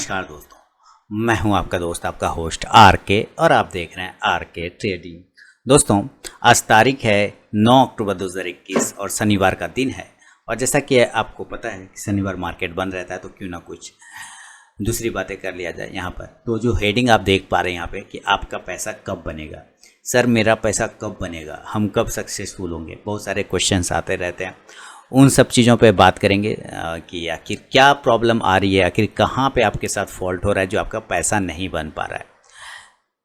नमस्कार दोस्तों, मैं हूं आपका दोस्त, आपका होस्ट आर के, और आप देख रहे हैं आर के ट्रेडिंग। दोस्तों, आज तारीख है 9 अक्टूबर 2021 और शनिवार का दिन है। और जैसा कि आपको पता है कि शनिवार मार्केट बंद रहता है, तो क्यों ना कुछ दूसरी बातें कर लिया जाए। यहाँ पर तो जो हेडिंग आप देख पा रहे हैं यहाँ पे कि आपका पैसा कब बनेगा। सर, मेरा पैसा कब बनेगा, हम कब सक्सेसफुल होंगे, बहुत सारे क्वेश्चंस आते रहते हैं। उन सब चीज़ों पे बात करेंगे कि आखिर क्या प्रॉब्लम आ रही है, आखिर कहाँ पे आपके साथ फॉल्ट हो रहा है जो आपका पैसा नहीं बन पा रहा है।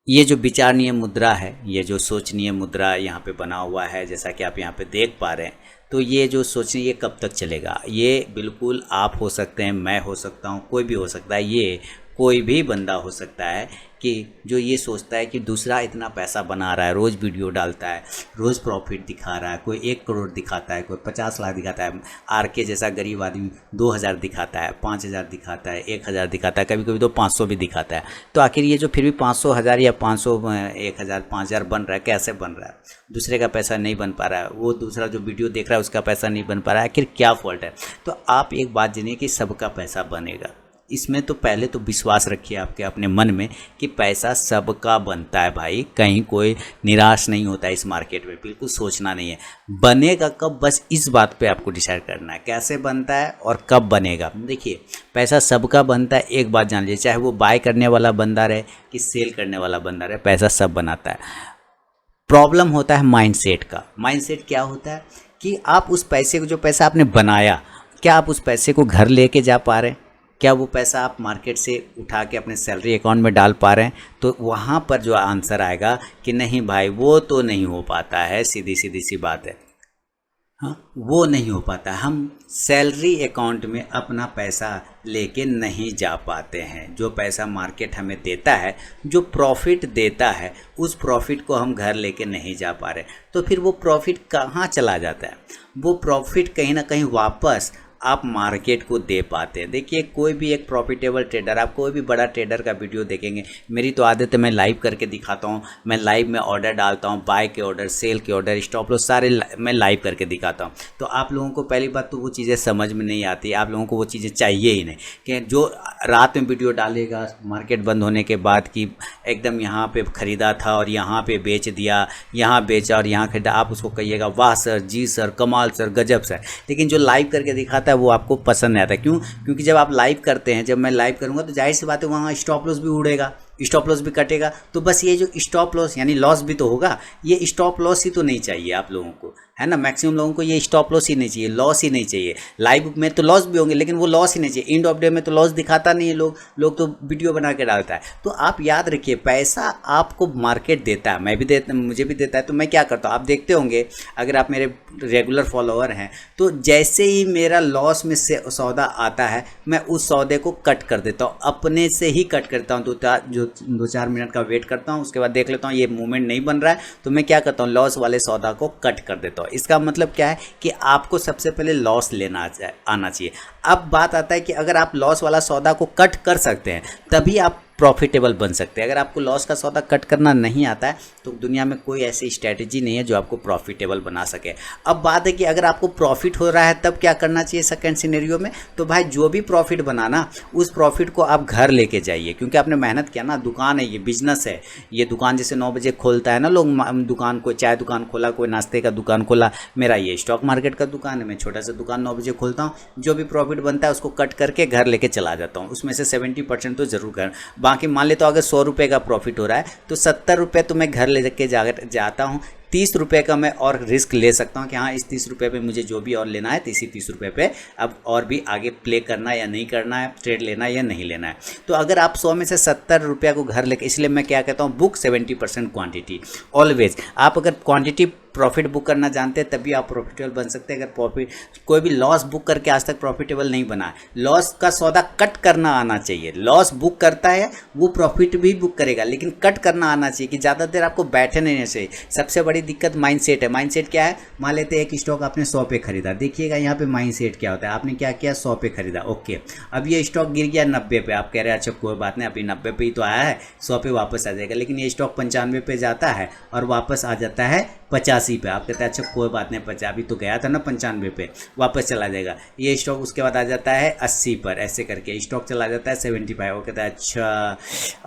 ये जो विचारणीय मुद्रा है, ये जो सोचनीय मुद्रा यहाँ पे बना हुआ है, जैसा कि आप यहाँ पे देख पा रहे हैं, तो ये जो सोचनीय, ये कब तक चलेगा। ये बिल्कुल आप हो सकते हैं, मैं हो सकता हूँ, कोई भी हो सकता है। ये कोई भी बंदा हो सकता है कि जो ये सोचता है कि दूसरा इतना पैसा बना रहा है, रोज़ वीडियो डालता है, रोज़ प्रॉफिट दिखा रहा है, कोई 1 करोड़ दिखाता है, कोई 50 लाख दिखाता है, आर के जैसा गरीब आदमी 2000 दिखाता है, 5000 दिखाता है, 1000 दिखाता है, कभी कभी तो 500 भी दिखाता है। तो आखिर ये जो फिर भी 500, 1000 या 500, 1000, 5000 बन रहा है, कैसे बन रहा है? दूसरे का पैसा नहीं बन पा रहा है, वो दूसरा जो वीडियो देख रहा है उसका पैसा नहीं बन पा रहा है, आखिर क्या फॉल्ट है? तो आप एक बात जानिए कि सबका पैसा बनेगा। इसमें तो पहले तो विश्वास रखिए आपके अपने मन में कि पैसा सबका बनता है भाई, कहीं कोई निराश नहीं होता है इस मार्केट में, बिल्कुल सोचना नहीं है। बनेगा कब, बस इस बात पे आपको डिसाइड करना है, कैसे बनता है और कब बनेगा। देखिए, पैसा सबका बनता है, एक बात जान लीजिए, चाहे वो बाय करने वाला बंदा रहे कि सेल करने वाला बंदा रहे, पैसा सब बनाता है। प्रॉब्लम होता है माइंडसेट का। माइंडसेट क्या होता है कि आप उस पैसे को, जो पैसा आपने बनाया, क्या आप उस पैसे को घर लेके जा पा रहे हैं? क्या वो पैसा आप मार्केट से उठा के अपने सैलरी अकाउंट में डाल पा रहे हैं? तो वहाँ पर जो आंसर आएगा कि नहीं भाई, वो तो नहीं हो पाता है, सीधी सी बात है। हाँ, वो नहीं हो पाता। हम सैलरी अकाउंट में अपना पैसा लेके नहीं जा पाते हैं। जो पैसा मार्केट हमें देता है, जो प्रॉफिट देता है, उस प्रॉफिट को हम घर लेके नहीं जा पा रहे। तो फिर वो प्रॉफिट कहाँ चला जाता है? वो प्रॉफिट कहीं ना कहीं वापस आप मार्केट को दे पाते हैं। देखिए, कोई भी एक प्रॉफिटेबल ट्रेडर, आप कोई भी बड़ा ट्रेडर का वीडियो देखेंगे, मेरी तो आदत है, मैं लाइव करके दिखाता हूँ। मैं लाइव में ऑर्डर डालता हूँ, बाय के ऑर्डर, सेल के ऑर्डर, स्टॉप लॉस, सारे मैं लाइव करके दिखाता हूँ। तो आप लोगों को पहली बात तो वो चीज़ें समझ में नहीं आती, आप लोगों को वो चीज़ें चाहिए ही नहीं कि जो रात में वीडियो डालेगा मार्केट बंद होने के बाद कि एकदम यहाँ पर ख़रीदा था और यहाँ पर बेच दिया, यहाँ बेचा और यहाँ खरीदा, आप उसको कहिएगा वाह सर, जी सर, कमाल सर, गजब सर। लेकिन जो लाइव करके दिखाता है वो आपको पसंद नहीं आता। क्यों? क्योंकि जब आप लाइव करते हैं, जब मैं लाइव करूंगा तो जाहिर सी बात है वहाँ स्टॉप लॉस भी उड़ेगा, स्टॉप लॉस भी कटेगा। तो बस ये जो स्टॉप लॉस यानी लॉस भी तो होगा, ये स्टॉप लॉस ही तो नहीं चाहिए आप लोगों को, है ना। मैक्सिमम लोगों को ये स्टॉप लॉस ही नहीं चाहिए, लॉस ही नहीं चाहिए। लाइव में तो लॉस भी होंगे लेकिन वो लॉस ही नहीं चाहिए। एंड ऑफ डे में तो लॉस दिखाता नहीं है, लोग तो वीडियो बना के डालता है। तो आप याद रखिए, पैसा आपको मार्केट देता है, मैं भी देता, मुझे भी देता है। तो मैं क्या करता हूँ, आप देखते होंगे, अगर आप मेरे रेगुलर फॉलोअर हैं, तो जैसे ही मेरा लॉस में से सौदा आता है, मैं उस सौदे को कट कर देता हूँ, अपने से ही कट करता हूँ। तो 2-4 मिनट का वेट करता हूँ, उसके बाद देख लेता हूँ ये मूवमेंट नहीं बन रहा है, तो मैं क्या करता हूँ, लॉस वाले सौदा को कट कर देता हूँ। इसका मतलब क्या है कि आपको सबसे पहले लॉस लेना आना चाहिए। अब बात आता है कि अगर आप लॉस वाला सौदा को कट कर सकते हैं, तभी आप प्रॉफिटेबल बन सकते हैं। अगर आपको लॉस का सौदा कट करना नहीं आता है, तो दुनिया में कोई ऐसी स्ट्रैटेजी नहीं है जो आपको प्रॉफिटेबल बना सके। अब बात है कि अगर आपको प्रॉफिट हो रहा है, तब क्या करना चाहिए सेकंड सिनेरियो में? तो भाई, जो भी प्रॉफिट बनाना, उस प्रॉफिट को आप घर लेके जाइए, क्योंकि आपने मेहनत किया ना। दुकान है, ये बिजनेस है। ये दुकान जैसे 9 बजे खोलता है ना लोग, दुकान को, चाय दुकान खोला, कोई नाश्ते का दुकान खोला, मेरा ये स्टॉक मार्केट का दुकान है। मैं छोटा सा दुकान 9 बजे खोलता हूँ, जो भी प्रॉफिट बनता है उसको कट करके घर लेके चला जाता हूँ। उसमें से 70% तो जरूर घर, बाकी मान ले तो अगर 100 रुपये का प्रॉफिट हो रहा है, तो 70 रुपये तो मैं घर ले के जाता हूँ। 30 रुपये का मैं और रिस्क ले सकता हूँ कि हाँ, इस 30 रुपये पे मुझे जो भी और लेना है, तो इसी 30 रुपये पे अब और भी आगे प्ले करना है या नहीं करना है, ट्रेड लेना है या नहीं लेना है। तो अगर आप 100 में से 70 रुपये को घर लेके, इसलिए मैं क्या कहता हूँ, बुक 70% क्वांटिटी ऑलवेज। आप अगर क्वांटिटी प्रॉफिट बुक करना जानते हैं, तभी आप प्रॉफिटेबल बन सकते हैं। अगर प्रॉफिट, कोई भी लॉस बुक करके आज तक प्रॉफिटेबल नहीं बना है। लॉस का सौदा कट करना आना चाहिए। लॉस बुक करता है, वो प्रॉफिट भी बुक करेगा, लेकिन कट करना आना चाहिए कि ज़्यादा देर आपको बैठे नहीं चाहिए। सबसे बड़ी दिक्कत माइंडसेट है। माइंडसेट क्या है? मान लेते हैं एक स्टॉक आपने 100 पे खरीदा, देखिएगा यहाँ पे माइंडसेट क्या होता है। आपने क्या किया, 100 पे खरीदा, ओके, अब ये स्टॉक गिर गया 90 पे, आप कह रहे हैं अच्छा कोई बात नहीं, अभी 90 पे ही तो आया है, 100 पे वापस आ जाएगा। लेकिन ये स्टॉक 95 पे जाता है और वापस आ जाता है 85 पे। आप कहते हैं अच्छा कोई बात नहीं, 50 अभी तो गया था ना 95 पे, वापस चला जाएगा। ये स्टॉक उसके बाद आ जाता है 80 पर, ऐसे करके स्टॉक चला जाता है 75। वो कहता है अच्छा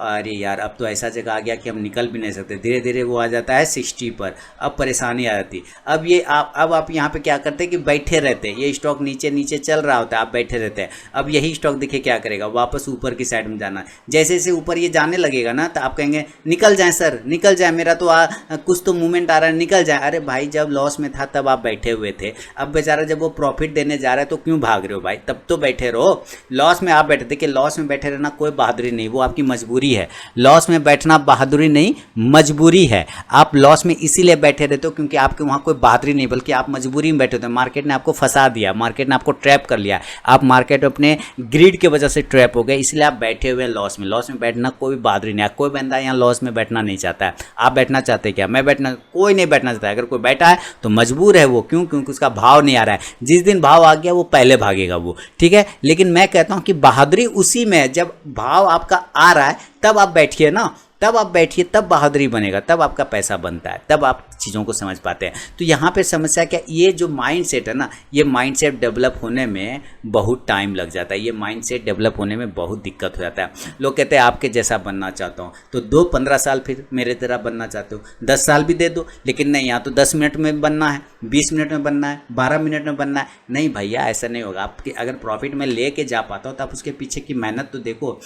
अरे यार अब तो ऐसा जगह आ गया कि हम निकल भी नहीं सकते। धीरे धीरे वो आ जाता है 60 पर, अब परेशानी आ जाती। अब ये आप यहाँ पे क्या करते हैं कि बैठे रहते हैं, ये स्टॉक नीचे नीचे चल रहा होता है, आप बैठे रहते हैं। अब यही स्टॉक देखिए क्या करेगा, वापस ऊपर की साइड में जाना। जैसे जैसे ऊपर ये जाने लगेगा ना तो आप कहेंगे निकल जाए सर, निकल जाए, मेरा तो कुछ तो मूवमेंट आ रहा है, निकल जाए। अरे भाई जब लॉस में था तब आप बैठे हुए थे, अब बेचारा जब वो प्रॉफिट देने जा रहा है तो क्यों भाग रहे हो भाई, तब तो बैठे रहो। लॉस में आप बैठे, देखिए लॉस में बैठे रहना कोई बहादुरी नहीं, वो आपकी मजबूरी है। लॉस में बैठना बहादुरी नहीं मजबूरी है। आप लॉस में इसीलिए बैठे रहते हो क्योंकि आपके वहाँ कोई बहादुरी नहीं, बल्कि आप मजबूरी में बैठे होते हैं। मार्केट ने आपको फंसा दिया, मार्केट ने आपको ट्रैप कर लिया, आप मार्केट अपने ग्रीड की वजह से ट्रैप हो गए, इसलिए आप बैठे हुए हैं लॉस में। लॉस में बैठना कोई बहादुरी नहीं है। कोई बंदा यहाँ लॉस में बैठना नहीं चाहता है। आप बैठना चाहते हैं क्या? मैं बैठना, कोई नहीं बैठना चाहता है। अगर कोई बैठा है तो मजबूर है वो, क्यों? क्योंकि उसका भाव नहीं आ रहा है। जिस दिन भाव आ गया वो पहले भागेगा वो, ठीक है। लेकिन मैं कहता हूँ कि बहादुरी उसी में है जब भाव आपका आ रहा है तब आप बैठिए ना, तब आप बैठिए, तब बहादुरी बनेगा, तब आपका पैसा बनता है, तब आप चीज़ों को समझ पाते हैं। तो यहाँ पे समस्या क्या, ये जो माइंडसेट है ना, ये माइंडसेट डेवलप होने में बहुत टाइम लग जाता है। ये माइंडसेट डेवलप होने में बहुत दिक्कत हो जाता है। लोग कहते हैं आपके जैसा बनना चाहता हूँ, तो 2-15 साल फिर मेरे तरह बनना चाहते हो, 10 साल भी दे दो, लेकिन नहीं, यहाँ तो 10 मिनट में बनना है, 20 मिनट में बनना है, 12 मिनट में बनना है। नहीं भैया ऐसा नहीं होगा। आपके अगर प्रॉफिट में ले के जा पाता हो तो आप उसके पीछे की मेहनत तो देखो।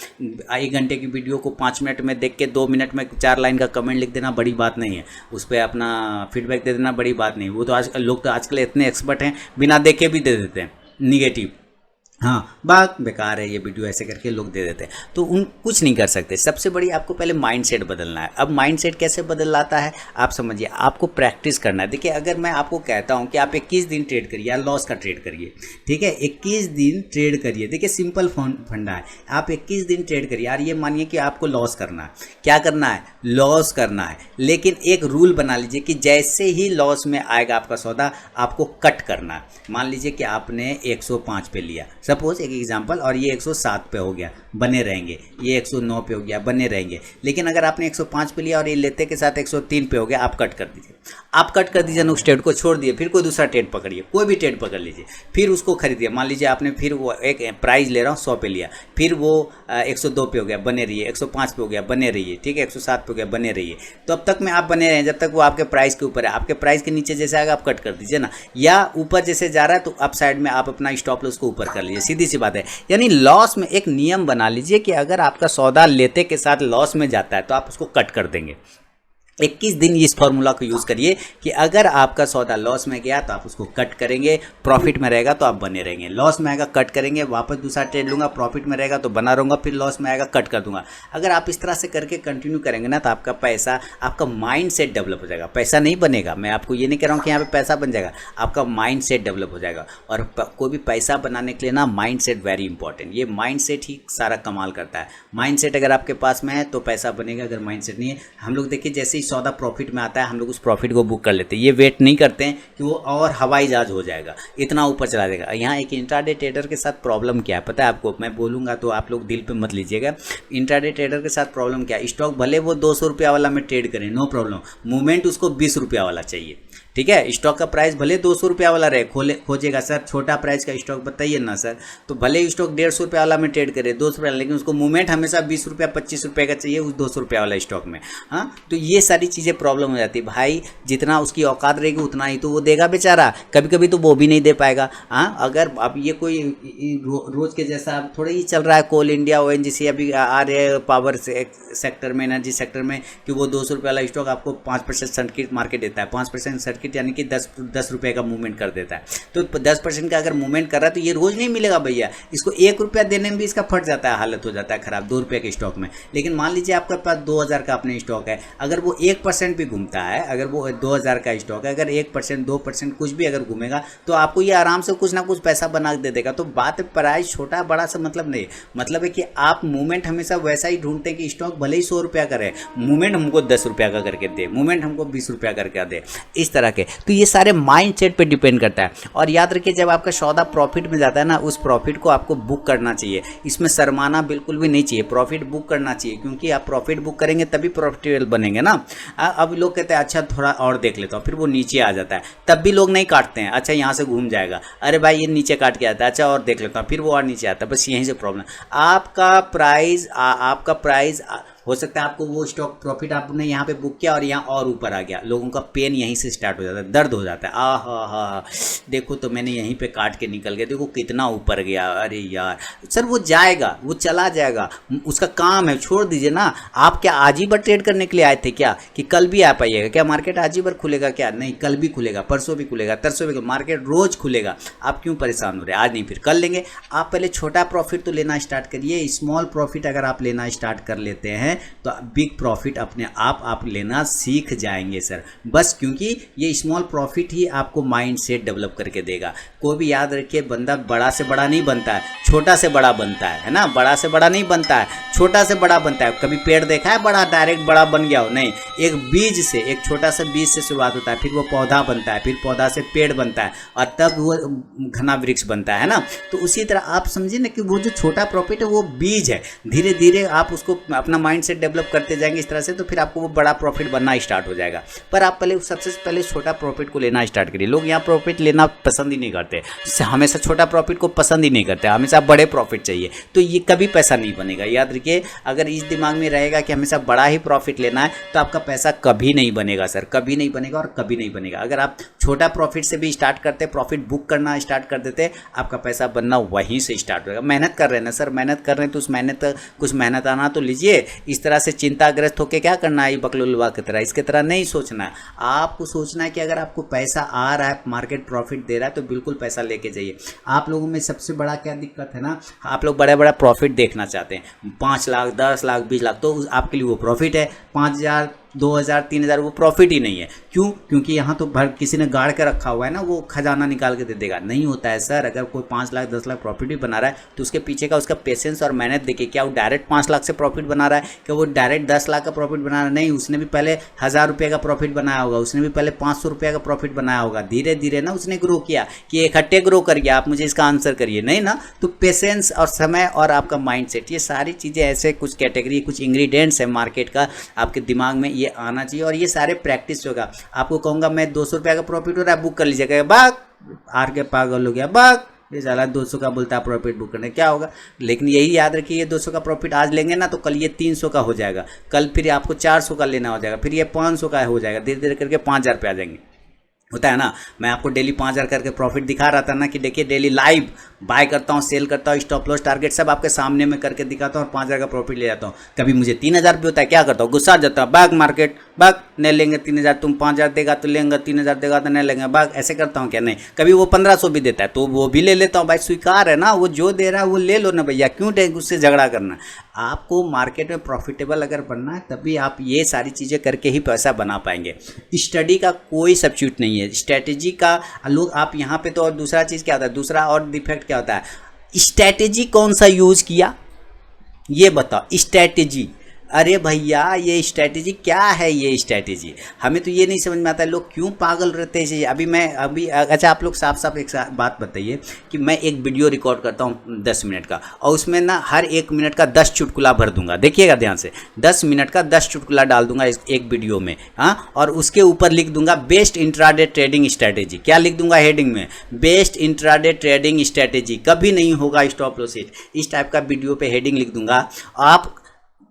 1 घंटे की वीडियो को 5 मिनट में देख के 2 मिनट में 4 लाइन का कमेंट लिख देना बड़ी बात नहीं है, उस पर अपना फीडबैक दे देना बड़ी बात नहीं। वो तो आज लोग तो आजकल इतने एक्सपर्ट हैं, बिना देखे भी दे देते हैं निगेटिव, हाँ बात बेकार है ये वीडियो, ऐसे करके लोग दे देते हैं। तो उन कुछ नहीं कर सकते। सबसे बड़ी आपको पहले माइंडसेट बदलना है। अब माइंडसेट कैसे बदलाता है आप समझिए, आपको प्रैक्टिस करना है। देखिए अगर मैं आपको कहता हूं कि आप 21 दिन ट्रेड करिए या लॉस का ट्रेड करिए, ठीक है, 21 दिन ट्रेड करिए। देखिए सिंपल फंडा है, आप 21 दिन ट्रेड करिए। यार ये मानिए कि आपको लॉस करना है, क्या करना है, लॉस करना है। लेकिन एक रूल बना लीजिए कि जैसे ही लॉस में आएगा आपका सौदा, आपको कट करना है। मान लीजिए कि आपने 105 पे लिया, सपोज एक एग्जांपल, और ये 107 पे हो गया, बने रहेंगे। ये 109 पे हो गया, बने रहेंगे। लेकिन अगर आपने 105 पे लिया और ये लेते के साथ 103 पे हो गया, आप कट कर दीजिए। आप कट कर दीजिए ना, उस ट्रेड को छोड़ दिए, फिर कोई दूसरा ट्रेड पकड़िए, कोई भी ट्रेड पकड़ लीजिए, फिर उसको खरीदिए। मान लीजिए आपने फिर वो एक प्राइस ले रहा हूँ 100 पे लिया, फिर वो 102 पे हो गया, बने रहिए, 105 पे हो गया, बने रहिए, ठीक है, 107 पे हो गया, बने रहिए। तो अब तक में आप बने रहें जब तक वो आपके प्राइस के ऊपर है। आपके प्राइस के नीचे जैसे आएगा आप कट कर दीजिए ना, या ऊपर जैसे जा रहा है तो अप साइड में आप अपना स्टॉप लॉस को ऊपर कर लीजिए। सीधी सी बात है। यानी लॉस में एक नियम बना लीजिए कि अगर आपका सौदा लेते के साथ लॉस में जाता है तो आप उसको कट कर देंगे। 21 दिन इस फॉर्मूला को यूज़ करिए कि अगर आपका सौदा लॉस में गया तो आप उसको कट करेंगे, प्रॉफिट में रहेगा तो आप बने रहेंगे। लॉस में आएगा कट करेंगे, वापस दूसरा ट्रेड लूँगा, प्रॉफिट में रहेगा तो बना रहूँगा, फिर लॉस में आएगा कट कर दूंगा। अगर आप इस तरह से करके कंटिन्यू करेंगे ना तो आपका पैसा, आपका माइंड सेट डेवलप हो जाएगा। पैसा नहीं बनेगा, मैं आपको ये नहीं कह रहा हूँ कि यहाँ पर पैसा बन जाएगा, आपका माइंड सेट डेवलप हो जाएगा। और कोई भी पैसा बनाने के लिए ना माइंड सेट वेरी इंपॉर्टेंट, ये माइंड सेट ही सारा कमाल करता है। माइंड सेट अगर आपके पास में है तो पैसा बनेगा, अगर माइंड सेट नहीं है, हम लोग देखिए जैसे ही सौदा प्रॉफिट में आता है हम लोग उस प्रॉफिट को बुक कर लेते हैं। ये वेट नहीं करते हैं कि वो और हवाई जहाज हो जाएगा, इतना ऊपर चला जाएगा। यहाँ एक इंट्राडे ट्रेडर के साथ प्रॉब्लम क्या है पता है आपको, मैं बोलूँगा तो आप लोग दिल पे मत लीजिएगा। इंट्राडे ट्रेडर के साथ प्रॉब्लम क्या है, स्टॉक भले वो 200 रुपया वाला में ट्रेड करें, नो प्रॉब्लम, मूवमेंट उसको 20 रुपया वाला चाहिए, ठीक है। स्टॉक का प्राइस भले 200 रुपया वाला रहे, खोजेगा सर छोटा प्राइस का स्टॉक बताइए ना सर, तो भले स्टॉक 150 रुपया वाला में ट्रेड करे, 200 रुपया, लेकिन उसको मूवमेंट हमेशा 20 रुपया 25 रुपये का चाहिए उस 200 रुपया वाला स्टॉक में। हाँ, तो ये सारी चीज़ें प्रॉब्लम हो जाती है भाई। जितना उसकी औकात रहेगी उतना ही तो वो देगा बेचारा, कभी कभी तो वो भी नहीं दे पाएगा। हाँ, अगर अब ये कोई रोज के जैसा अब थोड़ा ही चल रहा है, कोल इंडिया ONGC अभी आ रहे हैं पावर सेक्टर में, एनर्जी सेक्टर में, कि वो 200 रुपये वाला स्टॉक आपको 5% सर्किट मार्केट देता है। 5% सर्किट यानी कि 10 रुपये का मूवमेंट कर देता है। तो 10% का अगर मूवमेंट कर रहा है तो ये रोज नहीं मिलेगा भैया, इसको 1 रुपया देने में भी इसका फट जाता है, हालत हो जाता है खराब 2 रुपये के स्टॉक में। लेकिन मान लीजिए आपके पास 2000 का अपने स्टॉक है, अगर वो 1% भी घूमता है, अगर वो 2000 का स्टॉक है, अगर 1% 2% कुछ भी अगर घूमेगा तो आपको ये आराम से कुछ ना कुछ पैसा बना दे देगा। तो बात प्राइस छोटा बड़ा सा मतलब नहीं, मतलब है कि आप मूवमेंट हमेशा वैसा ही ढूंढते हैं कि स्टॉक भले ही 100 रुपया करे, मूवमेंट हमको 10 रुपया का करके दे, मूवमेंट हमको 20 रुपया करके दे, इस तरह तरह के। तो ये सारे माइंड सेट पर डिपेंड करता है। और याद रखिए जब आपका सौदा प्रॉफिट में जाता है ना, उस प्रॉफिट को आपको बुक करना चाहिए, इसमें शर्माना बिल्कुल भी नहीं चाहिए, प्रॉफिट बुक करना चाहिए, क्योंकि आप प्रॉफिट बुक करेंगे तभी प्रॉफिटेबल बनेंगे ना। अब लोग कहते हैं अच्छा थोड़ा और देख लेता हूँ, फिर वो नीचे आ जाता है, तब भी लोग नहीं काटते हैं, अच्छा यहाँ से घूम जाएगा, अरे भाई ये नीचे काट के आता है, अच्छा और देख लेता हूँ, फिर वो और नीचे आता है। बस यहीं से प्रॉब्लम। आपका प्राइस हो सकता है आपको वो स्टॉक प्रॉफिट आपने यहाँ पे बुक किया और यहाँ और ऊपर आ गया, लोगों का पेन यहीं से स्टार्ट हो जाता है, दर्द हो जाता है, हा देखो तो मैंने यहीं पे काट के निकल गया, देखो कितना ऊपर गया, अरे यार सर वो जाएगा, वो चला जाएगा, उसका काम है, छोड़ दीजिए ना। आप क्या आज ही बार ट्रेड करने के लिए आए थे क्या, कि कल भी आ पाइएगा क्या? मार्केट आज ही बार खुलेगा क्या? नहीं, कल भी खुलेगा, परसों भी खुलेगा, तरसों भी, मार्केट रोज खुलेगा। आप क्यों परेशान हो रहे हैं? आज नहीं फिर कल लेंगे। आप पहले छोटा प्रॉफिट तो लेना स्टार्ट करिए, स्मॉल प्रॉफिट अगर आप लेना स्टार्ट कर लेते हैं तो बिग प्रॉफिट अपने आप लेना सीख जाएंगे सर। बस क्योंकि ये स्मॉल प्रॉफिट ही आपको माइंड सेट डेवलप करके देगा। कोई भी याद रखिए, बंदा बड़ा से बड़ा नहीं बनता है, छोटा से बड़ा बनता है ना। बड़ा से बड़ा नहीं बनता है, छोटा से बड़ा बनता है। कभी पेड़ देखा है बड़ा डायरेक्ट बड़ा बन गया हो? नहीं, एक बीज से, एक छोटा सा बीज से शुरुआत होता है, फिर वो पौधा बनता है, फिर पौधा से पेड़ बनता है और तब वो घना वृक्ष बनता है ना। तो उसी तरह आप समझिए ना कि वो जो छोटा प्रॉफिट है वो बीज है, धीरे धीरे आप उसको अपना माइंड सेट डेवलप करते जाएंगे इस तरह से, तो फिर आपको वो बड़ा प्रॉफिट बनना स्टार्ट हो जाएगा। पर आप पहले सबसे पहले छोटा प्रॉफिट को लेना स्टार्ट करिए। लोग यहाँ प्रॉफिट लेना पसंद ही नहीं करते, हमेशा छोटा प्रॉफिट को पसंद ही नहीं करते, हमेशा बड़े प्रॉफिट चाहिए, तो ये कभी पैसा नहीं बनेगा। याद रखिए, अगर इस दिमाग में रहेगा कि हमेशा बड़ा ही प्रॉफिट लेना है तो आपका पैसा कभी नहीं बनेगा सर, कभी नहीं बनेगा और कभी नहीं बनेगा। अगर आप छोटा प्रॉफिट से भी स्टार्ट करते, प्रॉफिट बुक करना स्टार्ट कर देते, आपका पैसा बनना वहीं से स्टार्ट होगा। मेहनत कर रहे हैं ना सर, मेहनत कर रहे हैं तो उस मेहनत कुछ मेहनत आना तो लीजिए। इस तरह से चिंताग्रस्त होकर क्या करना है, बकलुलवा की तरह, इसके तरह नहीं सोचना है। आपको सोचना है कि अगर आपको पैसा आ रहा है, मार्केट प्रॉफिट दे रहा है, तो बिल्कुल पैसा लेके जाइए। आप लोगों में सबसे बड़ा क्या दिक्कत है ना, आप लोग बड़ा बड़ा प्रॉफिट देखना चाहते हैं, 5 लाख 10 लाख 20 लाख, तो आपके लिए वो प्रॉफिट है। 5,000 2,000 3,000 वो प्रॉफिट ही नहीं है। क्यों? क्योंकि यहाँ तो भर किसी ने गाड़ के रखा हुआ है ना, वो खजाना निकाल के दे देगा। नहीं होता है सर। अगर कोई 5 लाख 10 लाख प्रॉफिट भी बना रहा है तो उसके पीछे का उसका पेशेंस और मेहनत देखिए। क्या वो डायरेक्ट 5 लाख से प्रॉफिट बना रहा है, क्या वो डायरेक्ट 10 लाख का प्रॉफिट बना रहा है? नहीं, उसने भी पहले 1,000 रुपये का प्रॉफिट बनाया होगा, उसने भी पहले 500 रुपये का प्रॉफिट बनाया होगा। धीरे धीरे ना उसने ग्रो किया कि इकट्ठे ग्रो कर गया। आप मुझे इसका आंसर करिए, नहीं ना। तो पेशेंस और समय और आपका माइंड सेट, ये सारी चीज़ें ऐसे कुछ कैटेगरी, कुछ इंग्रेडिएंट्स है मार्केट का, आपके दिमाग में ये आना चाहिए और ये सारे प्रैक्टिस होगा। आपको कहूँगा मैं 200 रुपये का प्रॉफिट हो रहा है, बुक कर लीजिएगा, बाग आर के पागल हो गया, बाग ये साला 200 का बोलता है प्रॉफिट बुक करने, क्या होगा। लेकिन यही याद रखिए, ये 200 का प्रॉफिट आज लेंगे ना तो कल ये 300 का हो जाएगा, कल फिर आपको 400 का लेना हो जाएगा, फिर ये 500 का हो जाएगा, धीरे धीरे करके 5,000 पे आ जाएंगे। होता है ना। मैं आपको डेली 5,000 करके प्रॉफिट दिखा रहा था ना कि देखिए डेली लाइव बाय करता हूँ, सेल करता हूँ, स्टॉप लॉस टारगेट सब आपके सामने में करके दिखाता हूँ और 5,000 का प्रॉफिट ले जाता हूँ। कभी मुझे 3,000 भी होता है, क्या करता हूँ, गुस्सा आ जाता है, बाग मार्केट बाग नहीं लेंगे 3,000, तुम 5,000 देगा तो लेंगे, 3,000 देगा तो नहीं लेंगे, बाग ऐसे करता हूँ क्या? नहीं। कभी वो 1,500 भी देता है तो वो भी ले लेता हूँ, भाई स्वीकार है ना, वो जो दे रहा है वो ले लो ना भैया, क्यों उससे झगड़ा करना। आपको मार्केट में प्रॉफिटेबल अगर बनना है तभी आप ये सारी चीज़ें करके ही पैसा बना पाएंगे। स्टडी का कोई सब्स्टिट्यूट नहीं है, स्ट्रैटेजी का लोग आप यहाँ पे तो। और दूसरा चीज़ क्या होता है, दूसरा और डिफेक्ट क्या होता है, स्ट्रैटेजी कौन सा यूज़ किया ये बताओ। स्ट्रैटेजी, अरे भैया ये स्ट्रैटेजी क्या है, ये स्ट्रैटेजी हमें तो ये नहीं समझ में आता है, लोग क्यों पागल रहते हैं। अभी अच्छा आप लोग साफ साफ एक बात बताइए कि मैं एक वीडियो रिकॉर्ड करता हूँ 10 मिनट का और उसमें ना हर 1 मिनट का 10 चुटकुला भर दूंगा, देखिएगा ध्यान से, 10 मिनट का 10 चुटकुला डाल दूंगा इस एक वीडियो में, हाँ। और उसके ऊपर लिख दूंगा बेस्ट इंट्राडे ट्रेडिंग स्ट्रैटेजी। क्या लिख दूंगा हेडिंग में, बेस्ट इंट्राडे ट्रेडिंग स्ट्रैटेजी, कभी नहीं होगा स्टॉप लॉस हिट, इस टाइप का वीडियो पे हेडिंग लिख दूंगा। आप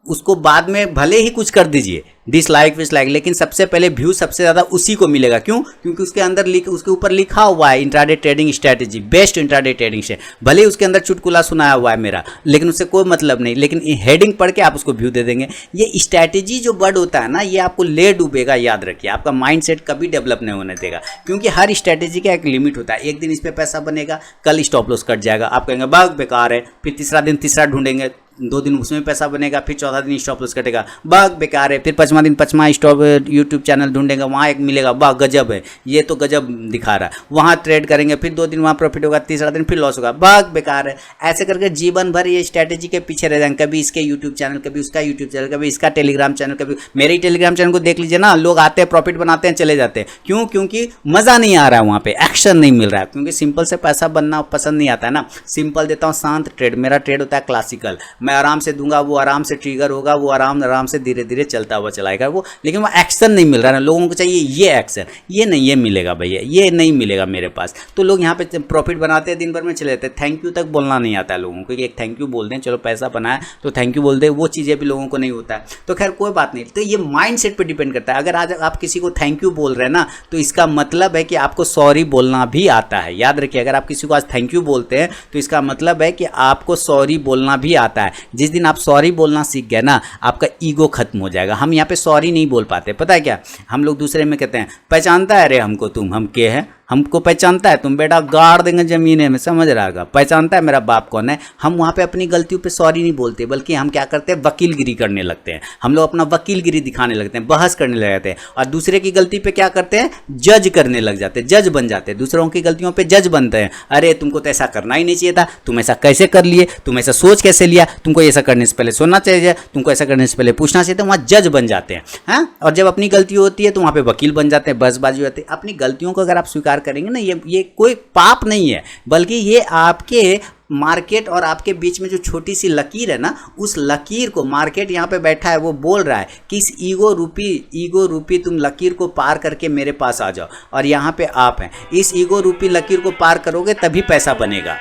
उसको बाद में भले ही कुछ कर दीजिए, डिसलाइक विसलाइक, लेकिन सबसे पहले व्यू सबसे ज़्यादा उसी को मिलेगा। क्यों? क्योंकि उसके अंदर उसके ऊपर लिखा हुआ है intraday trading strategy, best intraday trading से। भले ही उसके अंदर चुटकुला सुनाया हुआ है मेरा, लेकिन उससे कोई मतलब नहीं, लेकिन हेडिंग पढ़ के आप उसको व्यू दे देंगे। ये स्ट्रैटेजी जो वर्ड होता है ना, ये आपको ले डूबेगा, याद रखिए। आपका माइंड सेट कभी डेवलप नहीं होने देगा, क्योंकि हर स्ट्रैटेजी का एक लिमिट होता है। एक दिन इस पर पैसा बनेगा, कल स्टॉप लॉस कट जाएगा, आप कहेंगे बाग बेकार है, फिर तीसरा दिन तीसरा ढूंढेंगे, 2 दिन उसमें पैसा बनेगा, फिर चौथा दिन स्टॉप लॉस कटेगा, बाग बेकार है। फिर 5वां दिन 5वां स्टॉप यूट्यूब चैनल ढूंढेगा, वहाँ एक मिलेगा, वाह गजब है, ये तो गजब दिखा रहा है, वहाँ ट्रेड करेंगे, फिर 2 दिन वहाँ प्रॉफिट होगा, तीसरा दिन फिर लॉस होगा, बाग बेकार है। ऐसे करके जीवन भर ये स्ट्रैटेजी के पीछे रह जाएंगे, कभी इसके यूट्यूब चैनल, कभी उसका यूट्यूब चैनल, कभी इसका टेलीग्राम चैनल, कभी मेरे ही टेलीग्राम चैनल को देख लीजिए ना, लोग आते हैं प्रॉफिट बनाते हैं चले जाते हैं, क्यों? क्योंकि मज़ा नहीं आ रहा है, वहाँ पे एक्शन नहीं मिल रहा है, क्योंकि सिंपल से पैसा बनना पसंद नहीं आता है ना। सिंपल देता हूँ, शांत ट्रेड, मेरा ट्रेड होता है क्लासिकल, मैं आराम से दूंगा, वो आराम से ट्रिगर होगा, वो आराम से धीरे धीरे चलता हुआ चलाएगा वो, लेकिन वो एक्शन नहीं मिल रहा है। लोगों को चाहिए ये एक्शन, ये नहीं, ये मिलेगा भैया, ये नहीं मिलेगा मेरे पास। तो लोग यहाँ पे प्रॉफिट बनाते हैं, दिन भर में चले जाते हैं, थैंक यू तक बोलना नहीं आता है लोगों को, कि एक थैंक यू बोल दें, चलो पैसा बनाया तो थैंक यू बोल दे, वो चीज़ें भी लोगों को नहीं होता है। तो खैर कोई बात नहीं, तो ये माइंड सेट पर डिपेंड करता है। अगर आज आप किसी को थैंक यू बोल रहे हैं ना, तो इसका मतलब है कि आपको सॉरी बोलना भी आता है। याद रखिए, अगर आप किसी को आज थैंक यू बोलते हैं तो इसका मतलब है कि आपको सॉरी बोलना भी आता है। जिस दिन आप सॉरी बोलना सीख गए ना, आपका ईगो खत्म हो जाएगा। हम यहाँ पे सॉरी नहीं बोल पाते, पता है क्या, हम लोग दूसरे में कहते हैं पहचानता है रे हमको तुम, हम के हैं, हमको पहचानता है तुम, बेटा गाड़ देंगे ज़मीने में, समझ रहा है, पहचानता है मेरा बाप कौन है। हम वहाँ पे अपनी गलतियों पे सॉरी नहीं बोलते, बल्कि हम क्या करते हैं, वकीलगिरी करने लगते हैं। हम लोग अपना वकीलगिरी दिखाने लगते हैं, बहस करने लग जाते हैं, और दूसरे की गलती पे क्या करते हैं, जज करने लग जाते हैं, जज बन जाते हैं, दूसरों की गलतियों पर जज बनते हैं। अरे तुमको तो ऐसा करना ही नहीं चाहिए था, तुम ऐसा कैसे कर लिए, तुम ऐसा सोच कैसे लिया, तुमको ऐसा करने से पहले सोचना चाहिए, तुमको ऐसा करने से पहले पूछना चाहिए था। वहाँ जज बन जाते हैं, हाँ। और जब अपनी गलती होती है तो वहाँ पे वकील बन जाते हैं, बहसबाजी होती है। अपनी गलतियों को अगर आप स्वीकार करेंगे ना, ये कोई पाप नहीं है, बल्कि ये आपके मार्केट और आपके बीच में जो छोटी सी लकीर है ना, उस लकीर को मार्केट यहाँ पे बैठा है, वो बोल रहा है कि इस ईगो रूपी तुम लकीर को पार करके मेरे पास आ जाओ, और यहाँ पे आप हैं, इस ईगो रूपी लकीर को पार करोगे तभी पैसा बनेगा।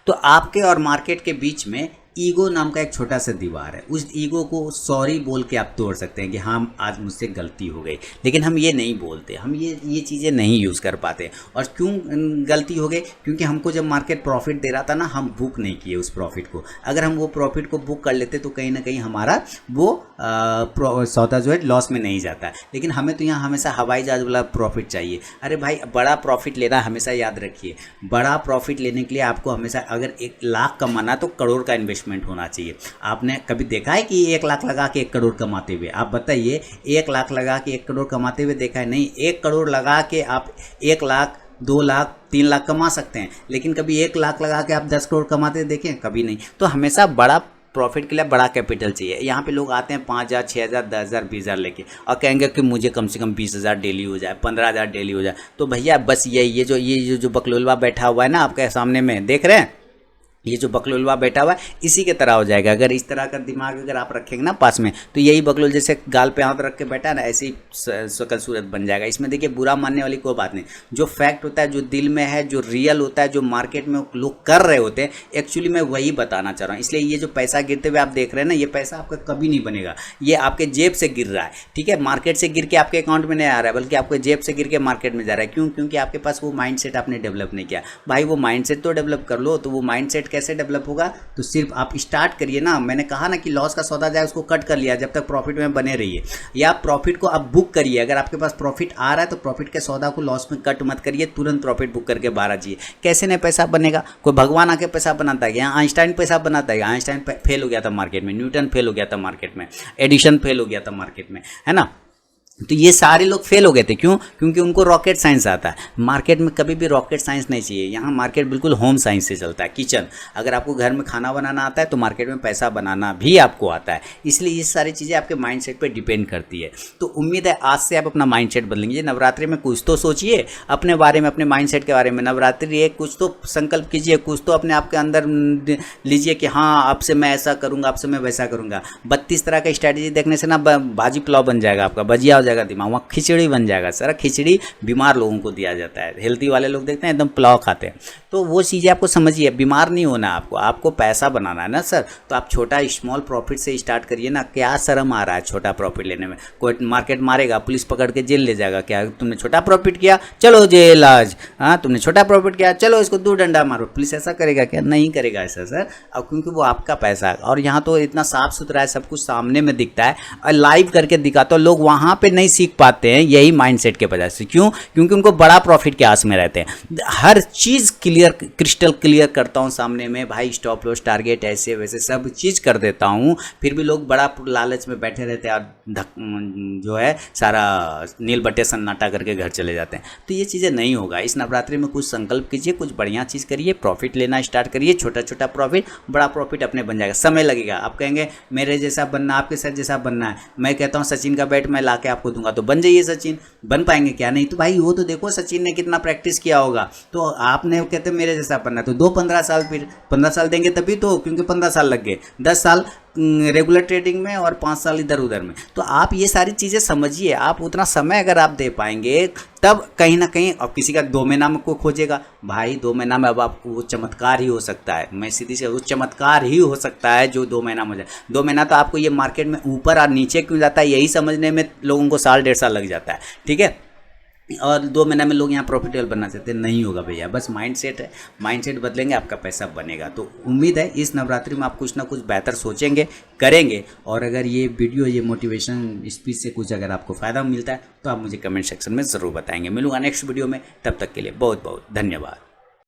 तो आपके और मार्केट के बीच में ईगो नाम का एक छोटा सा दीवार है, उस ईगो को सॉरी बोल के आप तोड़ सकते हैं कि हाँ आज मुझसे गलती हो गई, लेकिन हम ये नहीं बोलते, हम ये चीज़ें नहीं यूज़ कर पाते। और क्यों गलती हो गई, क्योंकि हमको जब मार्केट प्रॉफिट दे रहा था ना, हम बुक नहीं किए उस प्रॉफिट को। अगर हम वो प्रॉफिट को बुक कर लेते तो कहीं ना कहीं हमारा वो सौदा जो है लॉस में नहीं जाता है। लेकिन हमें तो यहाँ हमेशा हवाई जहाज वाला प्रॉफिट चाहिए। अरे भाई, बड़ा प्रॉफिट लेना हमेशा याद रखिए, बड़ा प्रॉफिट लेने के लिए आपको हमेशा, अगर 1 लाख कमाना तो करोड़ का इन्वेस्टमेंट होना चाहिए। आपने कभी देखा है कि 1 लाख लगा के 1 करोड़ कमाते हुए? आप बताइए, 1 लाख लगा के 1 करोड़ कमाते हुए देखा है? नहीं। 1 करोड़ लगा के आप 1 लाख, 2 लाख, 3 लाख कमा सकते हैं, लेकिन कभी 1 लाख लगा के आप 10 करोड़ कमाते देखें? कभी नहीं। तो हमेशा बड़ा प्रॉफिट के लिए बड़ा कैपिटल चाहिए। यहाँ पे लोग आते हैं 5,000, 6,000, 10,000, 20,000 लेके, और कहेंगे कि मुझे कम से कम 20,000 डेली हो जाए, 15,000 डेली हो जाए। तो भैया बस ये जो बकलोलवा बैठा हुआ है ना आपके सामने में, देख रहे हैं, ये जो बकलोलवा बैठा हुआ है इसी के तरह हो जाएगा। अगर इस तरह का दिमाग अगर आप रखेंगे ना पास में, तो यही बकलोल जैसे गाल पे हाथ रख के बैठा है ना, ऐसी शकल सूरत बन जाएगा। इसमें देखिए बुरा मानने वाली कोई बात नहीं। जो फैक्ट होता है, जो दिल में है, जो रियल होता है, जो मार्केट में लोग कर रहे होते हैं, एक्चुअली मैं वही बताना चाह रहा हूँ। इसलिए ये जो पैसा गिरते हुए आप देख रहे हैं ना, ये पैसा आपका कभी नहीं बनेगा, ये आपके जेब से गिर रहा है, ठीक है। मार्केट से गिर के आपके अकाउंट में नहीं आ रहा है, बल्कि आपके जेब से गिर के मार्केट में जा रहा है। क्यों? क्योंकि आपके पास वो माइंडसेट आपने डेवलप नहीं किया। भाई वो माइंडसेट तो डेवलप कर लो। तो वो माइंडसेट कैसे डेवलप होगा? तो सिर्फ आप स्टार्ट करिए ना। मैंने कहा ना कि लॉस का सौदा जाए उसको कट कर लिया, जब तक प्रॉफिट में बने रहिए, या प्रॉफिट को आप बुक करिए। अगर आपके पास प्रॉफिट आ रहा है तो प्रॉफिट के सौदा को लॉस में कट मत करिए, तुरंत प्रॉफिट बुक करके बाहर आ जाइए। कैसे नहीं पैसा बनेगा? कोई भगवान आके पैसा बनाता है? यहाँ आइंस्टाइन पैसा बनाता है? आइंस्टाइन फेल हो गया था मार्केट में, न्यूटन फेल हो गया था मार्केट में, एडिशन फेल हो गया था मार्केट में, है ना। तो ये सारे लोग फेल हो गए थे। क्यों? क्योंकि उनको रॉकेट साइंस आता है। मार्केट में कभी भी रॉकेट साइंस नहीं चाहिए। यहाँ मार्केट बिल्कुल होम साइंस से चलता है, किचन। अगर आपको घर में खाना बनाना आता है तो मार्केट में पैसा बनाना भी आपको आता है। इसलिए ये सारी चीज़ें आपके माइंडसेट पे डिपेंड करती है। तो उम्मीद है आज से आप अपना माइंडसेट बदलेंगे। नवरात्रि में कुछ तो सोचिए अपने बारे में, अपने माइंडसेट के बारे में। नवरात्रि है, कुछ तो संकल्प कीजिए, कुछ तो अपने आप के अंदर लीजिए कि हाँ अब से मैं ऐसा करूँगा, अब से मैं वैसा करूँगा। 32 तरह का स्ट्रैटेजी देखने से ना भाजी पुलाव बन जाएगा आपका, भजिया जाएगा दिमाग, वहाँ खिचड़ी बन जाएगा। सर खिचड़ी बीमार लोगों को दिया जाता है, हेल्दी वाले लोग देखते हैं एकदम पुलाव खाते हैं। तो वो चीज़ें आपको समझिए, बीमार नहीं होना आपको पैसा बनाना है ना सर। तो आप छोटा स्मॉल प्रॉफिट से स्टार्ट करिए ना। क्या शर्म आ रहा है छोटा प्रॉफिट लेने में? कोई मार्केट मारेगा, पुलिस पकड़ के जेल ले जाएगा। क्या तुमने छोटा प्रॉफिट किया, चलो जेल आज। हाँ, तुमने छोटा प्रॉफिट किया, चलो इसको 2 डंडा मारो। पुलिस ऐसा करेगा क्या? नहीं करेगा ऐसा सर। अब क्योंकि वो आपका पैसा है, और यहाँ तो इतना साफ सुथरा है, सब कुछ सामने में दिखता है, और लाइव करके दिखाता है। लोग वहाँ पे नहीं सीख पाते हैं, यही माइंडसेट के वजह से। क्यों? क्योंकि उनको बड़ा प्रॉफिट के आस में रहते हैं। हर चीज़ क्लियर, क्रिस्टल क्लियर करता हूँ सामने में भाई, स्टॉप लॉस, टारगेट, ऐसे वैसे सब चीज़ कर देता हूँ, फिर भी लोग बड़ा लालच में बैठे रहते हैं और जो है सारा नील बट्टे सन्नाटा करके घर चले जाते हैं। तो ये चीज़ें नहीं होगा। इस नवरात्रि में कुछ संकल्प कीजिए, कुछ बढ़िया चीज़ करिए, प्रॉफिट लेना स्टार्ट करिए, छोटा छोटा प्रॉफिट, बड़ा प्रॉफिट अपने बन जाएगा। समय लगेगा, आप कहेंगे मेरे जैसा बनना, आपके साथ जैसा बनना है, मैं कहता हूँ सचिन का बैट मैं ला के आपको दूंगा तो बन जाइए सचिन। बन पाएंगे क्या? नहीं तो भाई वो तो देखो सचिन ने कितना प्रैक्टिस किया होगा, तो आपने कहते मेरे जैसा बनना है तो 2-15 साल, फिर 15 साल देंगे तभी तो, क्योंकि 15 साल लग गए, 10 साल रेगुलर ट्रेडिंग में और 5 साल इधर उधर में। तो आप ये सारी चीज़ें समझिए, आप उतना समय अगर आप दे पाएंगे तब कहीं ना कहीं। अब किसी का 2 महीना में को खोजेगा भाई, 2 महीना में अब आपको वो चमत्कार ही हो सकता है, मैं सीधी से वो चमत्कार ही हो सकता है जो 2 महीना में जाए। 2 महीना तो आपको ये मार्केट में ऊपर और नीचे क्यों जाता है यही समझने में लोगों को 1.5 साल लग जाता है, ठीक है। और 2 महीने में लोग यहाँ प्रॉफिटेबल बनना चाहते हैं, नहीं होगा भैया। बस माइंडसेट है, माइंडसेट बदलेंगे आपका पैसा बनेगा। तो उम्मीद है इस नवरात्रि में आप कुछ ना कुछ बेहतर सोचेंगे, करेंगे। और अगर ये वीडियो, ये मोटिवेशन स्पीच से कुछ अगर आपको फ़ायदा मिलता है तो आप मुझे कमेंट सेक्शन में ज़रूर बताएंगे। मिलूंगा नेक्स्ट वीडियो में, तब तक के लिए बहुत बहुत धन्यवाद।